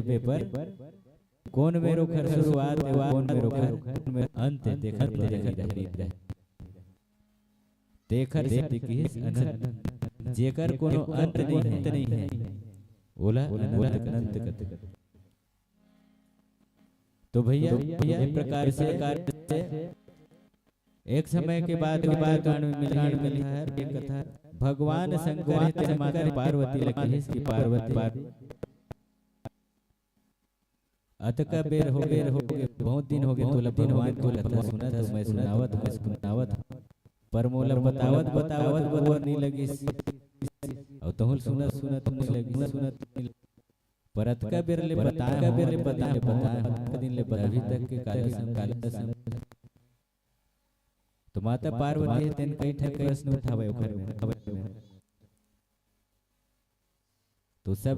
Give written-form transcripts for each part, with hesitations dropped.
देखबे पर कौन मेरो घर शुरुआत है कौन मेरो घर अंत है देखर रही देखर शक्ति की अनंत जेकर कोनो अंत नहीं है ओला अनंत कत। तो भैया इस प्रकार से एक समय के बाद मिली है एक कथा भगवान शंकर तेरे माता पार्वती लगी इसकी पार्वती अतका बेर हो गए बहुत दिन हो गए तो भगवान को कथा सुना तो मैं सुनावत पर मोला बतावत वो नहीं लगी और तहुल सुना तुम लगी सुना पर अतका बेर ले बताया दिन ले अभी तक के काल तो माता पार्वती तेन कई ठक प्रश्न उठावे ओखर में तो सब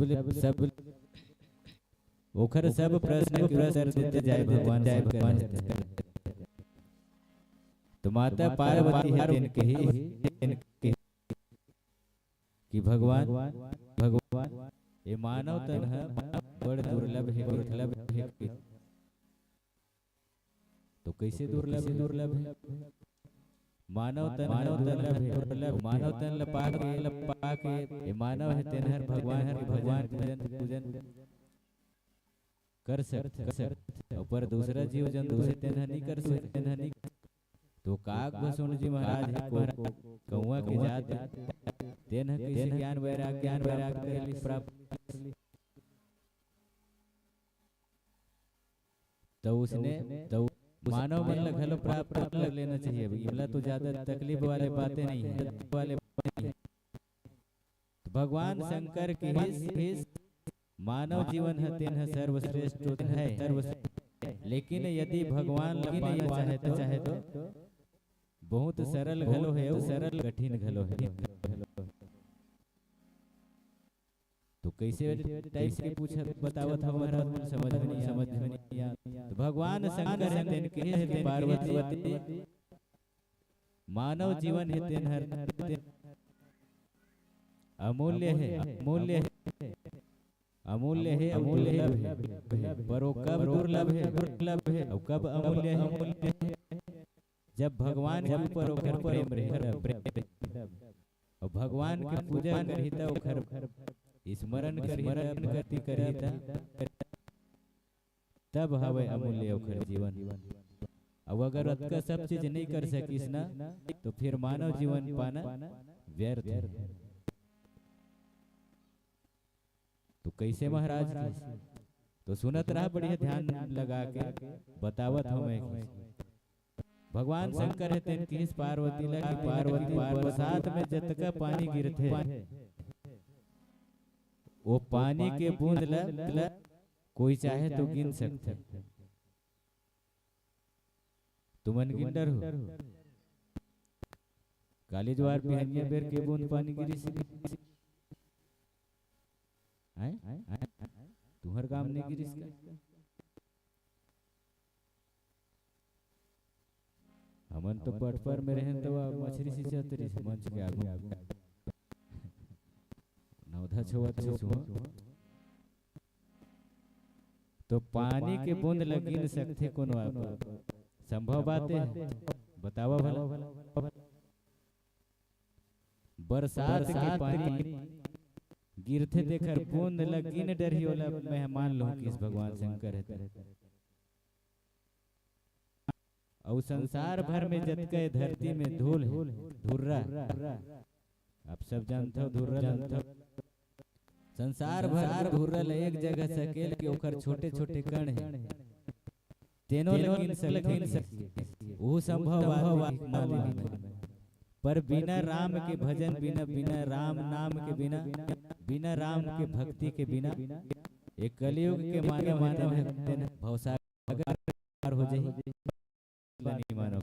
ओखर सब प्रश्न के उत्तर देते जाए भगवान तो माता पार्वती है तेन कही कि भगवान ये मानव तन है बड़ दुर्लभ है तो कैसे दुर्लभ है मानव तन लपा के ये मानव है तेनहर भगवान पूजन कर सकते पर दूसरा जीव जंतु है तेनहर नहीं कर सकते तो काग भसुन जी महाराज है कौआ की जात तेनहर कैसे ज्ञान वैराग प्राप्त तो उसने तो मानव मन घलो प्राप्त कर लेना चाहिए बोला तो ज्यादा तकलीफ वाले बातें नहीं है तो भगवान शंकर की मानव जीवन है तेन है सर्वश्रेष्ठ है लेकिन यदि भगवान पाना चाहे तो बहुत सरल घलो है सरल कठिन घलो है तो कैसे टाइप के पूछा बतावत हमारा समझ में नहीं तो भगवान शंकर है तेन के पार्वती मानव जीवन है तेन हर अमूल्य है पर वो कब दुर्लभ है और कब अमूल्य है जब भगवान के ऊपर ओकर प्रेम रहे और भगवान के पूजा करिता ओकर स्मरण करती तब हवे अमूल्य ओकर जीवन। अब अगर अतका सब चीज नहीं कर सकिस ना तो फिर मानव जीवन पाना व्यर्थ है। तो कैसे महाराज तो सुनत रहा बढ़िया ध्यान लगा के बतावत हमें भगवान शंकर है तेन किस पार्वती लगी पार्वती साथ में जतका पानी गिरते वो पानी के बूंद ल कोई चाहे तो गिन सकते तुमन गिनडर हो काली ज्वार पिहनिया बेर के बूंद पानी गिरी तुहर काम नहीं गिरिस हमन तो पट पर में रहन तो मछली सिंचतरी मंच के आगू नवधा छवत तो पानी के बूंद लगिन सकते कोनो आप संभव बात है बतावा भला बरसात के पानी गिरते देखकर बूंद लगिन डरी होला मैं मान लूं कि इस भगवान शंकर है और संसार भर में जतके धरती में धूल है धुर्रा आप सब जानते हो धुर्रा जानते हो संसार भर धुर्रल एक जगह सकेल के ओकर छोटे छोटे कण है तेनो लगिन सकते वो संभव पर बिना राम के भजन बिना राम नाम के बिना राम के भक्ति के बिना एक कलयुग के मानव भवसागर हो जाए मानव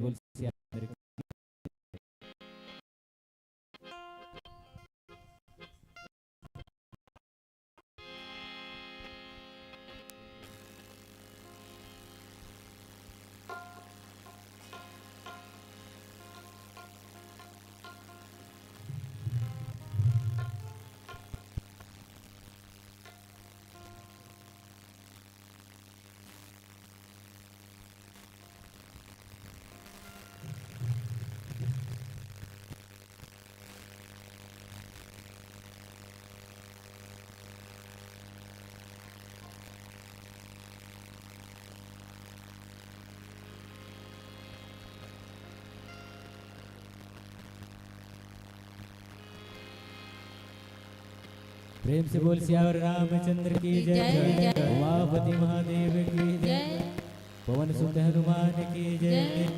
बोल सियावर की। प्रेम से बोल सियावर रामचंद्र की जय, उमापति महादेव की जय, पवन सुत हनुमान की जय।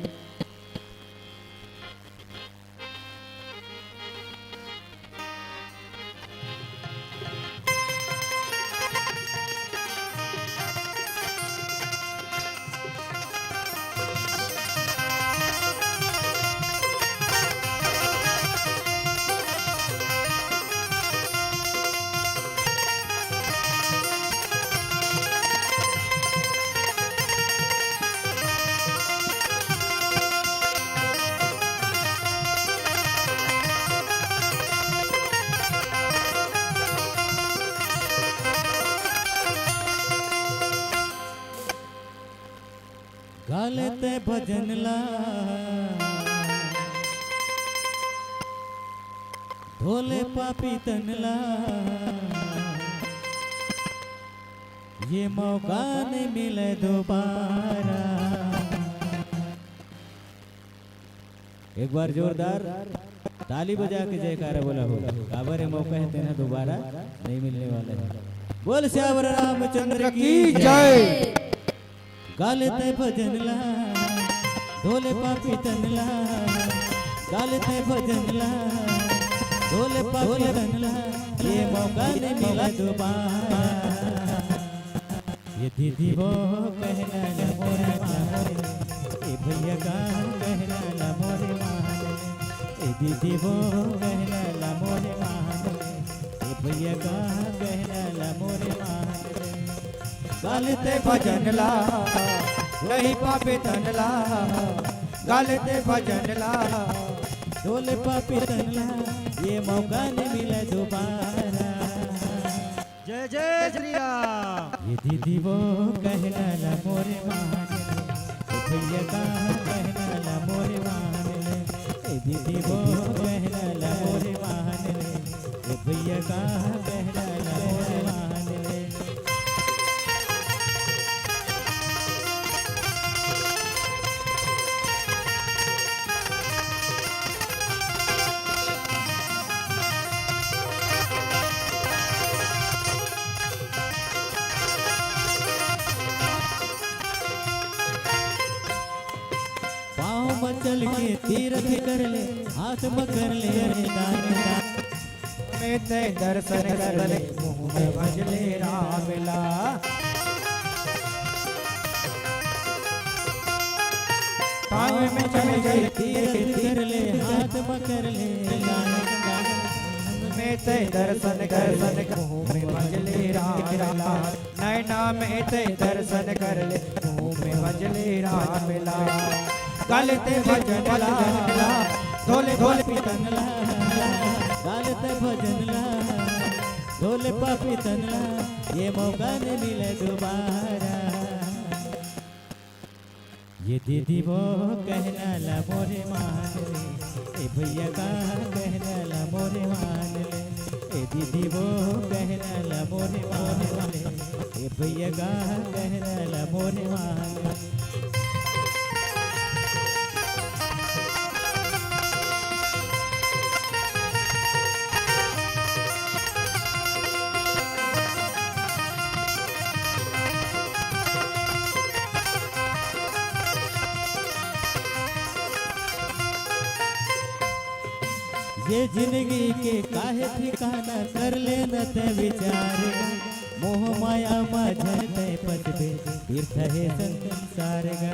गालते भजन ला ढोले पापी तनला, ये मौका नहीं मिले दोबारा। एक बार जोरदार ताली बजा के जयकारा बोला हो, काबर ये मौका है तेना दोबारा नहीं मिलने वाला है। बोल सियावर रामचंद्र की जय। गालते भजन ला ढोले पापी तनला, गालते भजन ला ढोले पापी तनला, ये मौका नहीं मिला दोबारा। ये दीदी वो कहना ला मोरे मारे, ये भैया का कहना ला मोरे मारे, ये दीदी वो कहना ला मोरे मारे, ये भैया का कहना ला मोरे मारे। गालते भजन ला नहीं पापी तनला, गालते भजन ला ढोले पापी तनला, ये मौका नहीं मिला दोबारा। जय जय श्री राम। ये दीदी वो कहना ला मोरे माने, ये भैया का कहना ला मोरे माने, ये दीदी वो कहना ला मोरे माने, ये भैया का कहना ला मोरे माने। चल के तीर्थ कर ले, हाथ में कर ले अरे दान दान, में ते दर्शन कर ले, मुँह में भजले राम ला। पाँव में चल गई तीर्थ कर ले, हाथ में कर ले दान दान, में ते दर्शन कर ले, मुँह में भजले राम ला। नैना में ते दर्शन कर ले, मुँह में भजले राम ला। गालते भजन ला ढोले पापी तनला, गालते भजन ला ढोले पापी तनला, ये मौका नहीं मिले दोबारा। ये दीदी वो कहना ला मोरे मान ले, ए भैया का कहना ला मोरे मान ले, ए दीदी वो कहना ला मोरे मान ले, ए भैया का कहना ला मोरे मान ले। ये जिंदगी के काहे ठिकाना कर लेना ते विचार, मोह माया माझे पचबे तीर्थ हे संसार गा।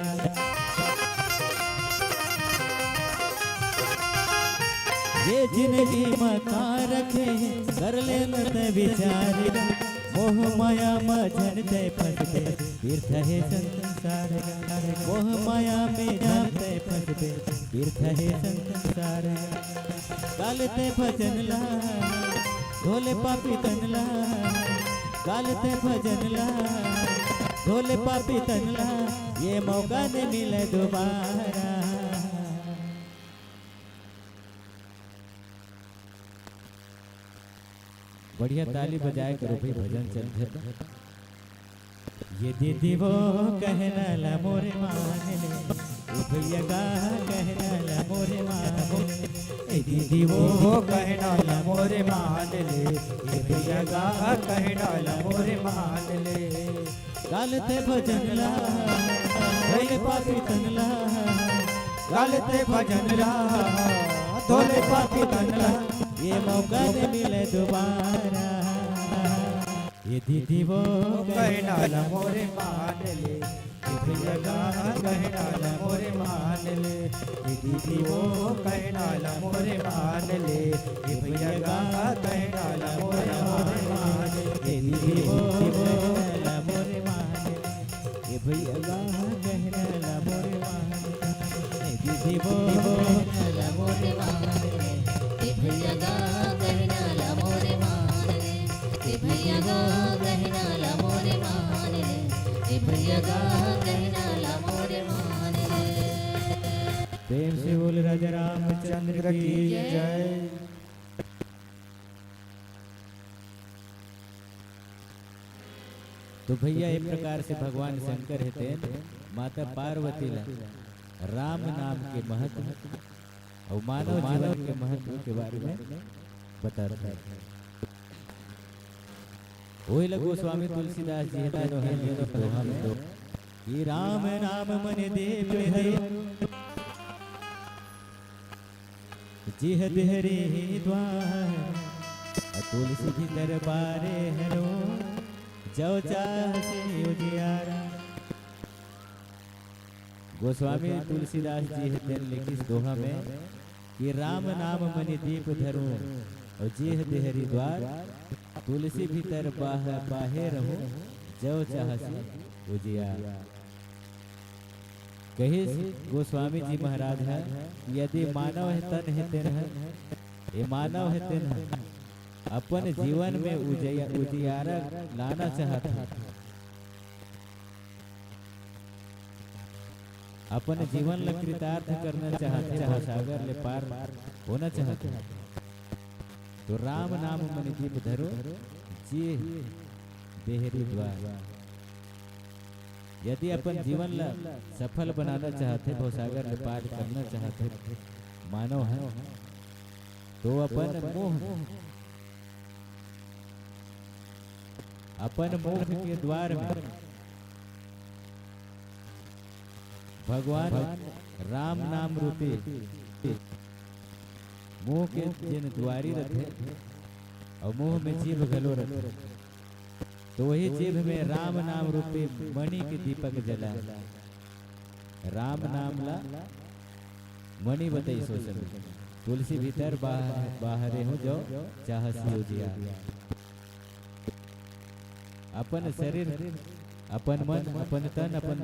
ये जिंदगी मका रखे कर ले न विचार मोह माया मझन ते फंसते तीर्थ है संसार मोह माया में जाते फंसते तीर्थ है संसार गालते भजन ला ढोले पापी तनला गालते भजन ला ढोले पापी तनला ये मौका नहीं मिले दोबारा। बढ़िया ताली बजाए करो भाई भजन चल। ये दीदी वो कहना ला मोरे मान ले भैया गा कहना ला मोरे मान ले ए दीदी वो कहना ला मोरे मान ले ये भैया गा कहना ला मोरे मान ले गालते भजन ला ढोले पापी तनला गालते भजन ला ढोले पापी तनला ये मौका नहीं मिले दोबारा। ये दीदी वो कहना ला मोरे मान ले ये भैया गा कहना ला मोरे मान ले ये दीदी वो कहना ला मोरे मान ले ये भैया गा कहना ला मोरे मान ले ये दीदी वो ला मोरे मान ये भैया गा कहना ला मोरे मान ये दीदी वो ला मोरे मान ये भैया गा कहना ला मोरे मान ले ये भैया गा कहना ला मोरे मान ले ये भैया गा कहना ला मोरे मान ले। प्रेम से बोल राजा रामचंद्र की जय। तो भैया एक प्रकार से भगवान शंकर है माता पार्वती ला राम नाम के महत्व और मानव जीवन के महत्व के बारे में बता रहा है। वही लगो स्वामी तुलसीदास जी है दोहा में दो कि राम नाम मन देव जिह देहरे द्वार तुलसी की दरबारे हरो जो चाह से उजियारा। गोस्वामी तुलसीदास जी है लिखी इस दोहा में कि राम नाम मनि दीप धरो और जेह देहरी द्वार तुलसी भीतर बाहे रहो जो चाह से उजियारा। कहे गोस्वामी जी महाराज है यदि मानव है तन है तेन है ये मानव है तेन है अपन जीवन में उजियारा लाना चाहता है अपन जीवन ला कृतार्थ करना चाहते हैं सागर ले पार होना चाहते हैं तो राम नाम मन दीप धरो जी देहरी द्वार। यदि अपन जीवन ला सफल बनाना चाहते भवसागर में पार करना चाहते मानव है तो अपन मोह के द्वार में भगवान राम नाम रूपी मोह के जिन द्वारी रखे और मोह में जीव घलो रखे तो वही जीव में राम नाम रूपी मणि के दीपक जला। राम नाम ला मणि बताई सोचल तुलसी भीतर बाहरे हो जो चाह उजिया। अपन शरीर अपन मन अपन तन अपन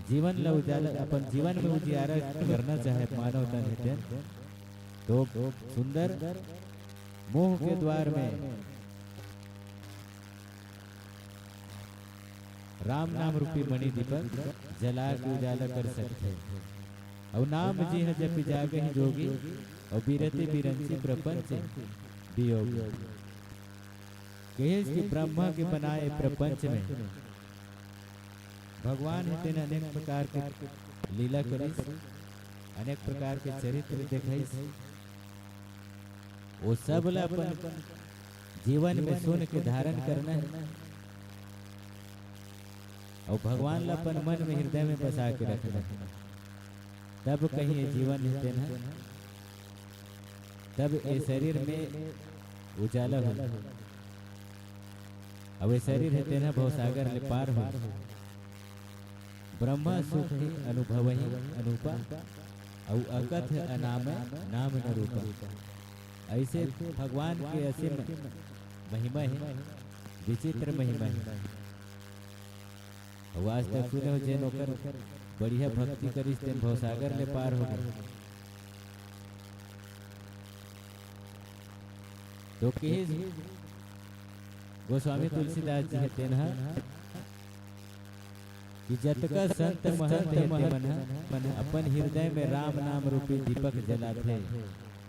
जीवन ला उजाला अपन जीवन में उजियारा करना चाहे मानव तन है तो सुंदर मोह के द्वार में राम नाम रूपी मणि दीपक जला के उजाला कर सकते और नाम जी है जब जागे ही जोगी और बीरते बिरंची प्रपंच वियोगी। कहे कि ब्रह्मा के बनाए प्रपंच में भगवान है तेन अनेक प्रकार के लीला करी अनेक प्रकार के चरित्र दिखाई वो सब ला अपन जीवन में सुन के धारण करना है और भगवान ला अपन मन में हृदय में बसा के रखना है तब कहीं ये जीवन है तेन तब ये शरीर में उजाला हो अब ये शरीर है तेना भवसागर ले पार हो ब्रह्मा सुख ही अनुभव ही अनुपा और अकथ अनाम नाम न रूपा। ऐसे भगवान के असीम महिमा है, विचित्र महिमा है। और आज तक सुने हो जे नौकर बढ़िया भक्ति करिस तेन भवसागर ले पार हो गए। तो गोस्वामी तुलसीदास जी है तेनहा कि जतका संत महंत मन अपन हृदय में राम नाम रूपी दीपक जलाते,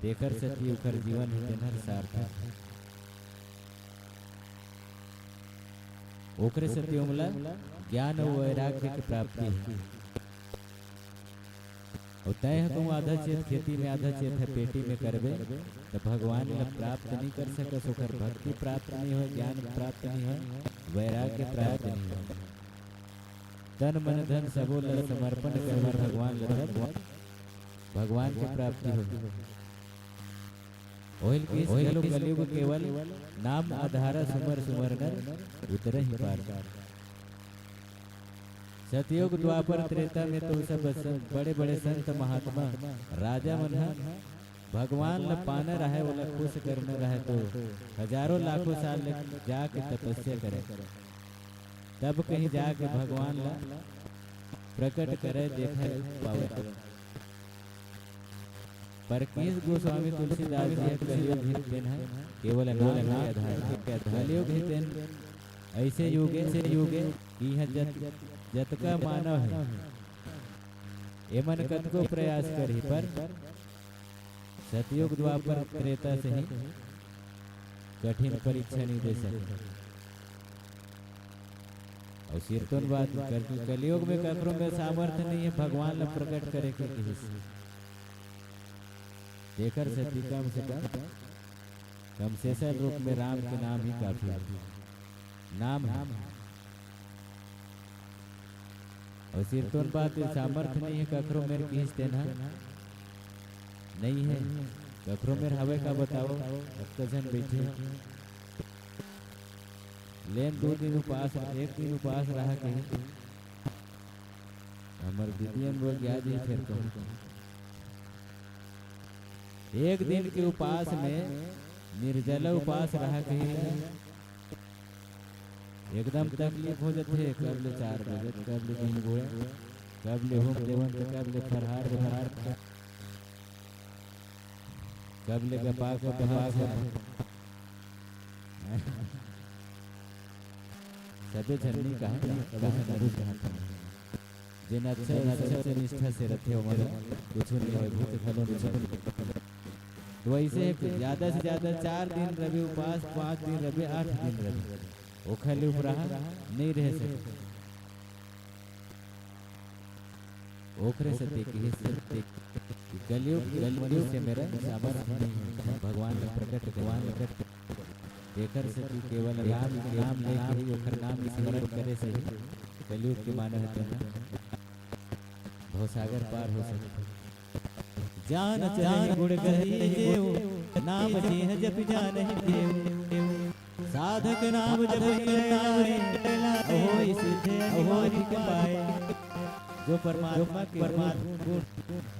देकर सती उकर जीवन तेनहर सार्थक। ओकरे सती उमला ज्ञान और वैराग्य की प्राप्ति है। और तय है तुम आधा चेत खेती में आधा चेत है पेटी में करबे तो भगवान ला प्राप्त नहीं कर सकस। ओकर भक्ति प्राप्त नहीं हो, ज्ञान प्राप्त नहीं हो, वैराग्य प्राप्त नहीं हो। तन मन धन सबो ला समर्पण कर भगवान की प्राप्ति होगी। ओहिल की कलयुग केवल नाम आधारा सुमर सुमर नर उतर ही पार। सतयुग द्वापर त्रेता में तो सब बड़े बड़े संत महात्मा राजा मन भगवान ल पाना रहे वाला खुश करना रहे तो हजारों लाखों साल जाके तपस्या करे, तब कहीं जाके भगवान ला प्रकट करे देखा पावे। पर किस गोस्वामी तुलसीदास जी कलयुग हितेन है केवल नाम आधार। कलयुग हितेन ऐसे युगे की जतका मानव है एमन कतको प्रयास करी पर सतयुग द्वापर त्रेता से ही कठिन परीक्षा नहीं दे सके। और कीर्तन बात कर कलयुग में ककरों में सामर्थ्य नहीं है भगवान ला प्रकट करे के देकर सती कम से रूप में राम के नाम ही काफी नाम है। और कीर्तन बात सामर्थ्य नहीं है ककरों मेरे खींच देना नहीं है। ककरों मेरे हवे का बताओ जन बैठे लेन 2 दिन उपास 1 दिन उपास रहा कहीं हमारे दीदियन बोल याद ही फिर कहूँ 1 दिन के उपास में निर्जला उपास रहा कहीं एकदम तकलीफ हो जाते है। कब ले 4 बजे, कब ले 3 बजे, कब ले होम देवन, कब ले फरहार कब ले गपा सबे झरनी कहा जिन अच्छा निष्ठा से रखे हमारा कुछ नहीं हो भूत खलो नहीं। तो ऐसे ज्यादा से ज्यादा 4 दिन रवि उपास, 5 दिन रवि, 8 दिन रवि वो खाली उपराह नहीं रह सकते। ओखरे से देखिए कलयुग से मेरा सामर्थ्य नहीं है भगवान का प्रकट देकर से केवल राम लेकर ही ओखर नाम स्मरण करे से कलयुग के मानव है भवसागर पार हो सकते। जान गुण गही देव नाम जिह जप जान देव साधक नाम जप होई सिद्धि अहोरिक पाए। जो परमात्मा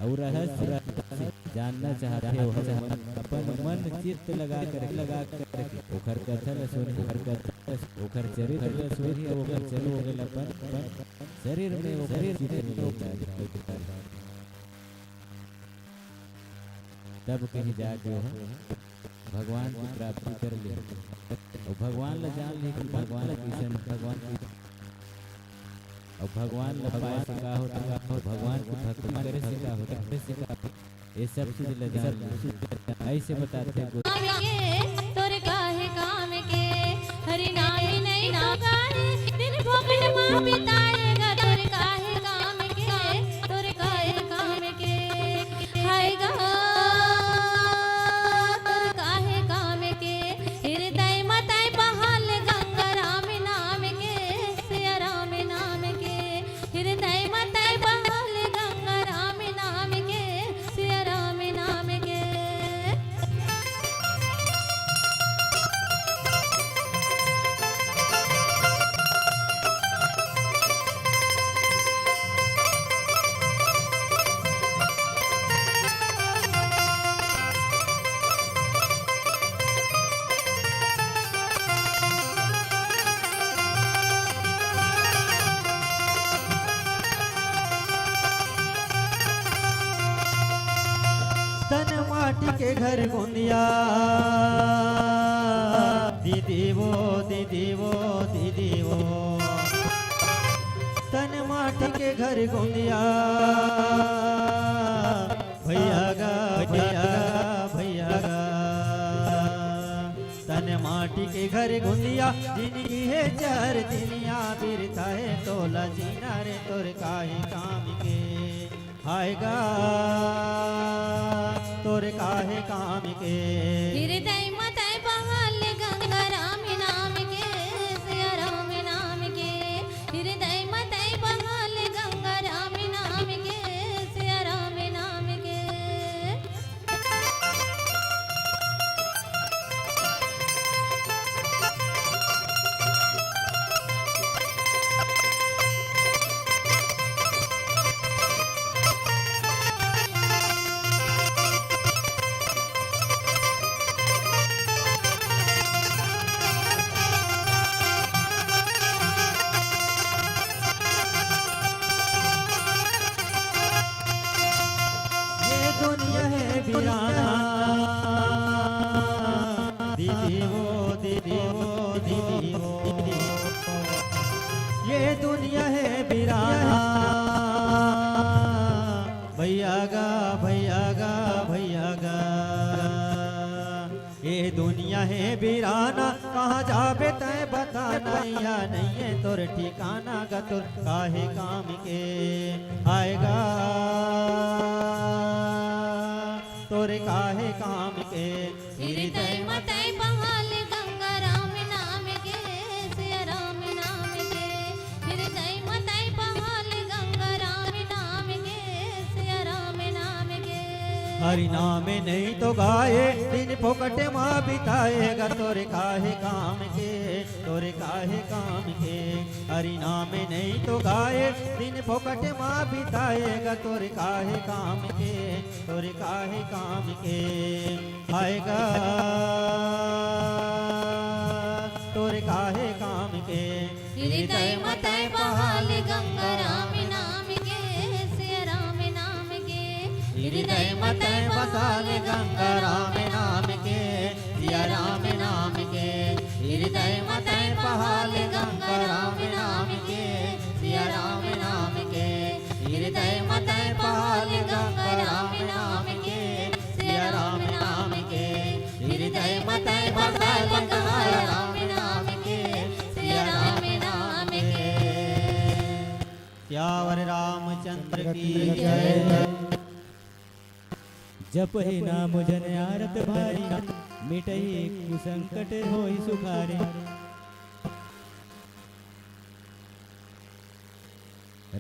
और रहस्य जानना चाहते हो अपन मन चित्त लगा कर ओखर कथन सुन ओखर चरित्र सुन ओखर चलो गेल अपन शरीर में शरीर तब कहीं जाके हो भगवान की प्राप्ति कर ले। और भगवान ला जान ले कि भगवान किशन भगवान की और भगवान ला पाए से का हो भगवान की भक्ति करे से का हो ये सब चीज ले जान ऐसे बताते हैं तोरे काहे काम के हरि नाम नहीं ना गाए दिन भोगन मां बिताएगा। तोरे काहे काम के तोरे काहे काम के हाय गा तोरे काहे काम के हृदय मताई बहाल गंगा राम नाम के सिया राम नाम के हृदय मताई बहाल गंगा राम नाम के सिया राम नाम के। घर गोंदिया दीदी वो दीदी वो दीदी वो तन माटी के घर गोंदिया भैया गा भैया गा भैया गा तन माटी के घर गोंदिया जिंदगी है चार दिनिया बिरता है तोला जीना रे तोर काहे काम के आएगा तोर काहे काम के हृदय मत बहाल गंगा राम नाम के सिया राम नाम के हृदय मत बहाल गंगा राम नाम के सिया राम नाम के ये दुनिया है वीराना दीदी वो दीदी वो दीदी वो ये दुनिया है वीराना भैया गा भैया गा भैया गा ये दुनिया है वीराना कहाँ जाबे तय बताना या नहीं है तोर ठिकाना गा तोर काहे काम के आएगा तोरे काहे काम के हृदय मत बहाल गंगा राम नाम के सिया राम नाम के हृदय मत बहाल गंगा राम नाम के सिया राम नाम के हरि नाम नहीं तो गाए दिन फोकटे माँ बिताएगा तोरे काहे काम के तोरे काहे काम के हरि नाम नहीं तो गाए दिन फोकटे माँ बिताएगा तोरे काहे काम के तोरे काहे काम के आएगा तोरे काहे काम के हृदय मत बहाल गंगा राम नाम के सिया राम नाम के हृदय मत बसाल गंगा राम नाम के सिया राम नाम के हृदय मत बहाल गंगा राम नाम के सिया राम नाम के हृदय मत बहाल गंगा राम नाम के सिया राम नाम के हृदय मत बसाल गंगा राम नाम के सिया राम नाम के त्यावर रामचंद्र की जय जप ही नाम जन आरत भारी मिटही कुसंकट होई सुखारे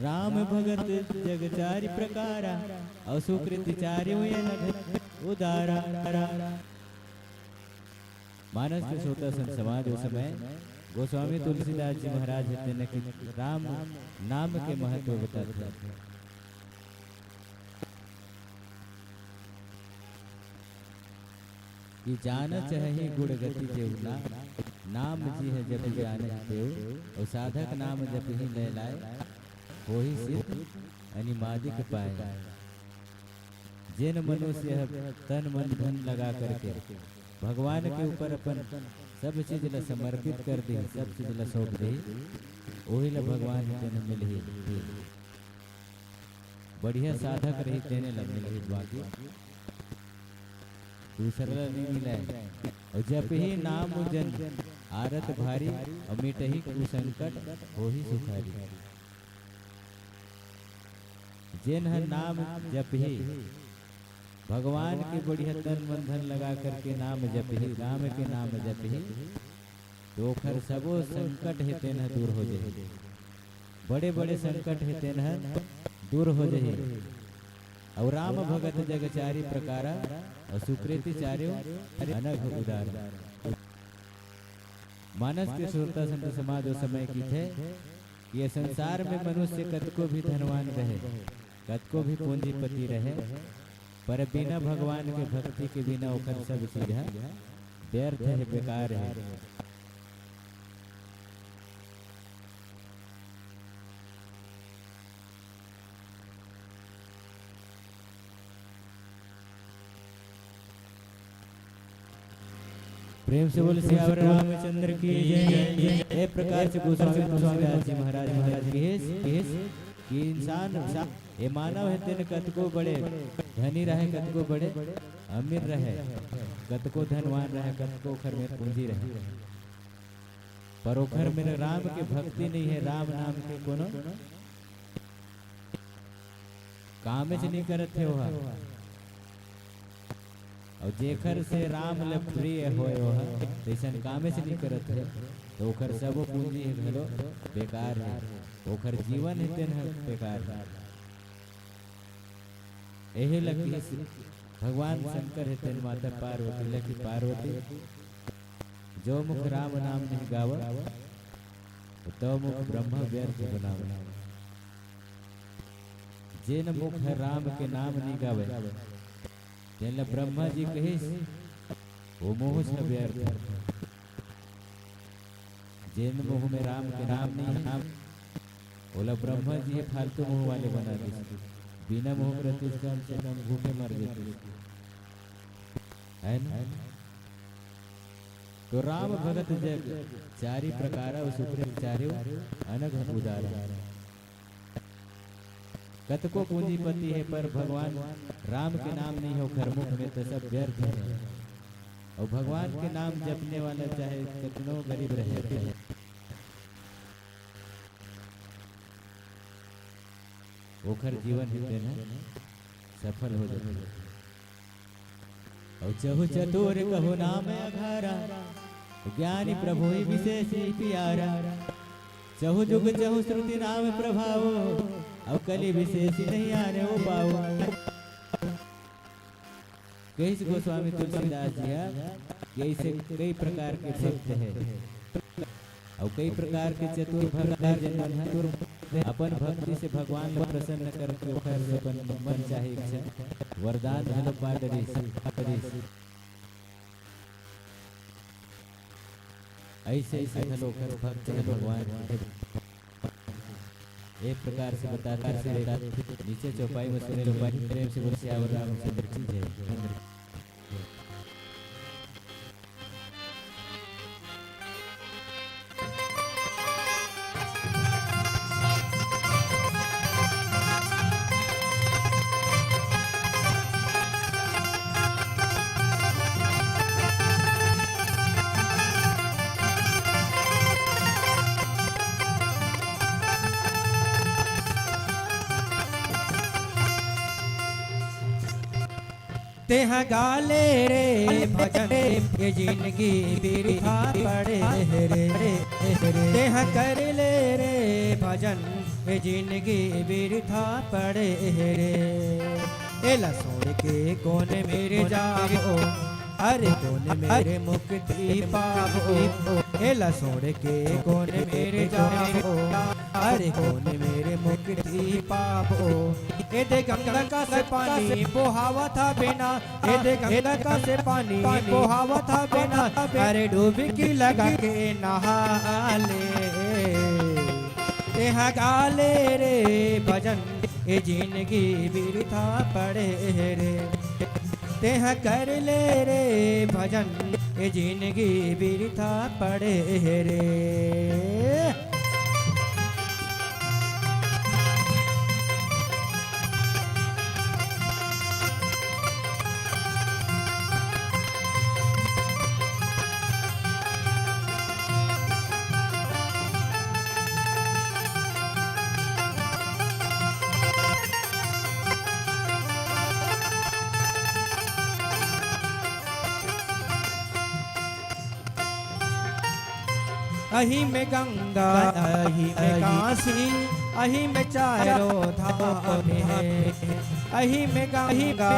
राम भगत जग चारि प्रकारा असुकृत चारि उदारा मानस के सोता संत समाज उस समय गोस्वामी तुलसीदास जी महाराज कहते हैं कि राम नाम के महत्व बताते हैं। कि जान चाहे गुण गति देवना नाम जी है जब ज्ञान देव और साधक नाम जब ही ले लाए वही सिद्ध अनिमादिक पाए जिन मनुष्य तन मन धन लगा करके भगवान के ऊपर अपन सब चीज ला समर्पित कर दे सब चीज ला सौंप दे वही ला भगवान जन मिल ही बढ़िया साधक रही तेने ला मिल ही बाकी दूसरा नहीं मिला है। और जब ही नाम जन आरत भारी और मिटही कुसंकट हो ही सुखारी जिन है नाम जप ही भगवान के बढ़िया तन मन धन लगा करके नाम जप ही राम के नाम जप ही तो खर सबो संकट है तेन दूर हो जाए बड़े बड़े संकट है तेन दूर हो जाए और राम भगत जग चारि प्रकारा और सुकृति चार्यो अनघ उदार मानस के श्रोता संत समाज उस समय की थे ये संसार में मनुष्य कद को भी धनवान रहे कद को भी पूंजीपति रहे पर बिना भगवान के भक्ति के बिना ओकर सब चीज है व्यर्थ है बेकार है। प्रेम से बोले सियावर रामचंद्र की जय। एक प्रकार से गोस्वामी तुलसीदास जी महाराज कि इंसान ये मानव है तेन कतको बड़े धनी रहे, कतको बड़े अमीर रहे, कतको धनवान रहे, कतको ओखर में पूंजी रहे, पर ओखर में राम के भक्ति नहीं है, राम नाम के कोनो काम नहीं करत है वह। और जेखर से राम ल प्रिय होए वह तैसन कामे से नहीं करत है, तो ओखर सब पूंजी है घलो बेकार है, ओखर जीवन है तेन बेकार है। यही लगी भगवान शंकर है तेन माता पार्वती लगी पार्वती जो मुख राम नाम नहीं गावा तो मुख ब्रह्म व्यर्थ बनावा। जिन मुख राम के नाम नहीं गावे तेन ब्रह्मा जी कहे वो मोह से व्यर्थ। जिन मुख में राम के नाम नहीं नाम बोला ब्रह्मा जी फालतू मुंह वाले बना दे, बिना मोह प्रति कम से कम भूखे मर जाते है ना। तो राम भगत जग चारि प्रकार सुप्रीम चार्यो अनग उदार। कतको पूंजीपति है पर भगवान राम के नाम नहीं हो खरमुख में तो सब व्यर्थ है। और भगवान के नाम जपने वाला चाहे कितनो गरीब रहे ओखर जीवन हिते न सफल हो जाए। और चहु चतुर कहु नाम अघारा, ज्ञानी प्रभु ही विशेष ही प्यारा। चहु जुग चहु श्रुति नाम प्रभाव, और कली विशेष नहीं आने वो पाओ। कैसे गोस्वामी तुलसीदास जी कैसे कई प्रकार के भक्त है और कई प्रकार के चतुर भक्त है। अपन भक्ति से भगवान को प्रसन्न करके अपन मन चाहे इच्छा वरदान धन पादरी ऐसे ऐसे धलोकर भक्त है भगवान। एक प्रकार से बताते नीचे चौपाई में सुने प्रेम से बोले सियावर रामचंद्र की जय। तेह गाले रे भजन ये जिंदगी बिरथा पड़े रे। तेह कर ले रे भजन ये जिंदगी बिरथा पड़े रे। एला सोड़ के कौन मेरे जाओ, अरे कौन मेरे मुक्ति पाओ। एला सोड़ के कौन मेरे जाओ, अरे कौन मेरे मुक्ति पाओ। ए दे गंगा का से पानी बहावा था बिना, ए दे गंगा का से पानी बहावा था बिना। अरे डुबकी लगा के नहा ले, तेहा गाले रे भजन ये जिंदगी बिरथा पड़े रे। तेहा कर ले रे भजन ये जिंदगी बिरथा पड़े रे। अही में गंगा अही में काशी, अही में चारों धाम है। अही में गंगा